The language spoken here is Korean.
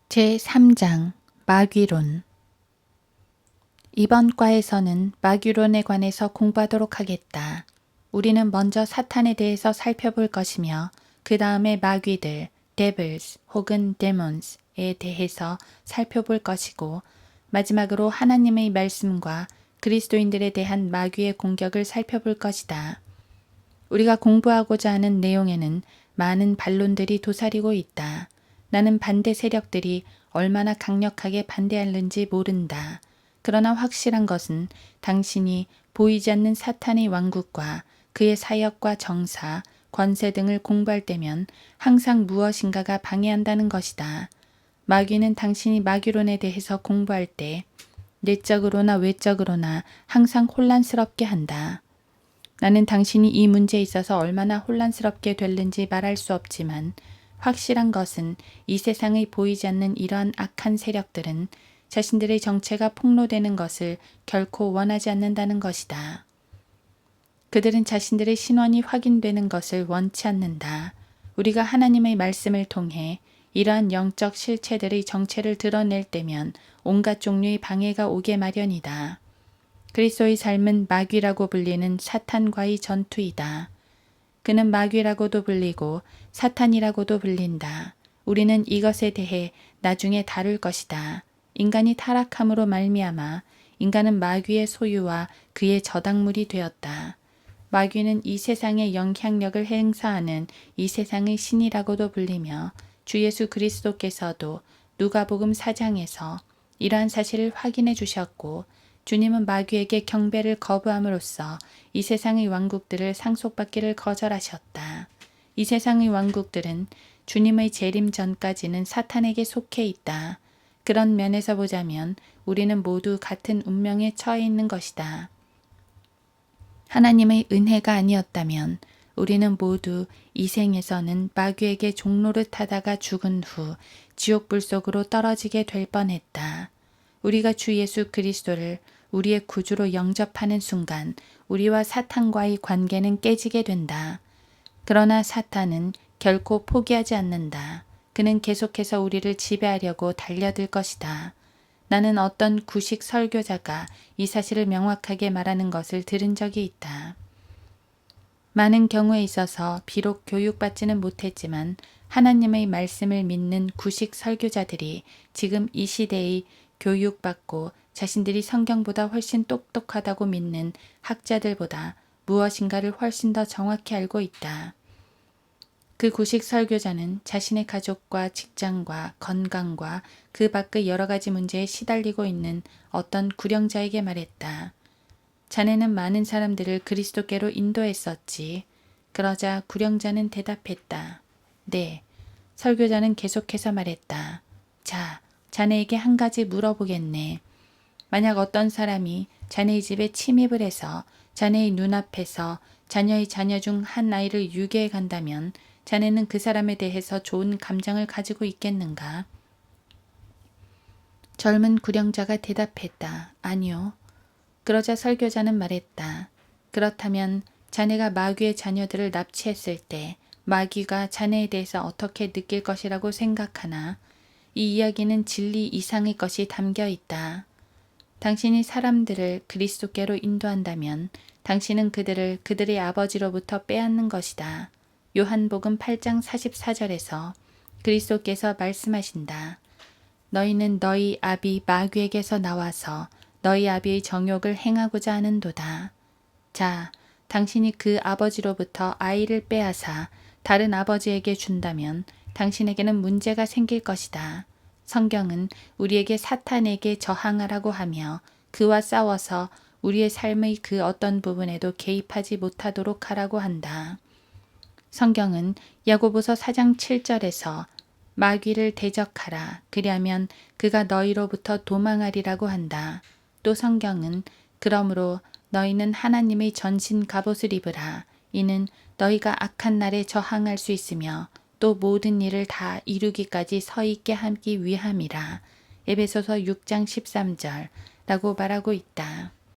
제3장 마귀론. 이번 과에서는 마귀론에 관해서 공부하도록 하겠다. 우리는 먼저 사탄에 대해서 살펴볼 것이며 그 다음에 마귀들, devils 혹은 demons에 대해서 살펴볼 것이고 마지막으로 하나님의 말씀과 그리스도인들에 대한 마귀의 공격을 살펴볼 것이다. 우리가 공부하고자 하는 내용에는 많은 반론들이 도사리고 있다. 나는 반대 세력들이 얼마나 강력하게 반대하는지 모른다. 그러나 확실한 것은 당신이 보이지 않는 사탄의 왕국과 그의 사역과 정사, 권세 등을 공부할 때면 항상 무엇인가가 방해한다는 것이다. 마귀는 당신이 마귀론에 대해서 공부할 때 내적으로나 외적으로나 항상 혼란스럽게 한다. 나는 당신이 이 문제에 있어서 얼마나 혼란스럽게 될는지 말할 수 없지만 확실한 것은 이 세상의 보이지 않는 이러한 악한 세력들은 자신들의 정체가 폭로되는 것을 결코 원하지 않는다는 것이다. 그들은 자신들의 신원이 확인되는 것을 원치 않는다. 우리가 하나님의 말씀을 통해 이러한 영적 실체들의 정체를 드러낼 때면 온갖 종류의 방해가 오게 마련이다. 그리스도의 삶은 마귀라고 불리는 사탄과의 전투이다. 그는 마귀라고도 불리고 사탄이라고도 불린다. 우리는 이것에 대해 나중에 다룰 것이다. 인간이 타락함으로 말미암아 인간은 마귀의 소유와 그의 저당물이 되었다. 마귀는 이 세상의 영향력을 행사하는 이 세상의 신이라고도 불리며 주 예수 그리스도께서도 누가복음 4장에서 이러한 사실을 확인해 주셨고 주님은 마귀에게 경배를 거부함으로써 이 세상의 왕국들을 상속받기를 거절하셨다. 이 세상의 왕국들은 주님의 재림 전까지는 사탄에게 속해 있다. 그런 면에서 보자면 우리는 모두 같은 운명에 처해 있는 것이다. 하나님의 은혜가 아니었다면 우리는 모두 이 생에서는 마귀에게 종노릇하다가 죽은 후 지옥불 속으로 떨어지게 될 뻔했다. 우리가 주 예수 그리스도를 우리의 구주로 영접하는 순간 우리와 사탄과의 관계는 깨지게 된다. 그러나 사탄은 결코 포기하지 않는다. 그는 계속해서 우리를 지배하려고 달려들 것이다. 나는 어떤 구식 설교자가 이 사실을 명확하게 말하는 것을 들은 적이 있다. 많은 경우에 있어서 비록 교육받지는 못했지만 하나님의 말씀을 믿는 구식 설교자들이 지금 이 시대의 교육받고 자신들이 성경보다 훨씬 똑똑하다고 믿는 학자들보다 무엇인가를 훨씬 더 정확히 알고 있다. 그 구식 설교자는 자신의 가족과 직장과 건강과 그 밖의 여러 가지 문제에 시달리고 있는 어떤 구령자에게 말했다. 자네는 많은 사람들을 그리스도께로 인도했었지. 그러자 구령자는 대답했다. 네. 설교자는 계속해서 말했다. 자, 자네에게 한 가지 물어보겠네. 만약 어떤 사람이 자네의 집에 침입을 해서 자네의 눈앞에서 자녀의 자녀 중 한 아이를 유괴해 간다면 자네는 그 사람에 대해서 좋은 감정을 가지고 있겠는가? 젊은 구령자가 대답했다. 아니요. 그러자 설교자는 말했다. 그렇다면 자네가 마귀의 자녀들을 납치했을 때 마귀가 자네에 대해서 어떻게 느낄 것이라고 생각하나? 이 이야기는 진리 이상의 것이 담겨 있다. 당신이 사람들을 그리스도께로 인도한다면 당신은 그들을 그들의 아버지로부터 빼앗는 것이다. 요한복음 8장 44절에서 그리스도께서 말씀하신다. 너희는 너희 아비 마귀에게서 나와서 너희 아비의 정욕을 행하고자 하는도다. 자, 당신이 그 아버지로부터 아이를 빼앗아 다른 아버지에게 준다면 당신에게는 문제가 생길 것이다. 성경은 우리에게 사탄에게 저항하라고 하며 그와 싸워서 우리의 삶의 그 어떤 부분에도 개입하지 못하도록 하라고 한다. 성경은 야고보서 4장 7절에서 마귀를 대적하라. 그리하면 그가 너희로부터 도망하리라고 한다. 또 성경은 그러므로 너희는 하나님의 전신 갑옷을 입으라. 이는 너희가 악한 날에 저항할 수 있으며 또 모든 일을 다 이루기까지 서 있게 하기 위함이라. 에베소서 6장 13절 라고 말하고 있다.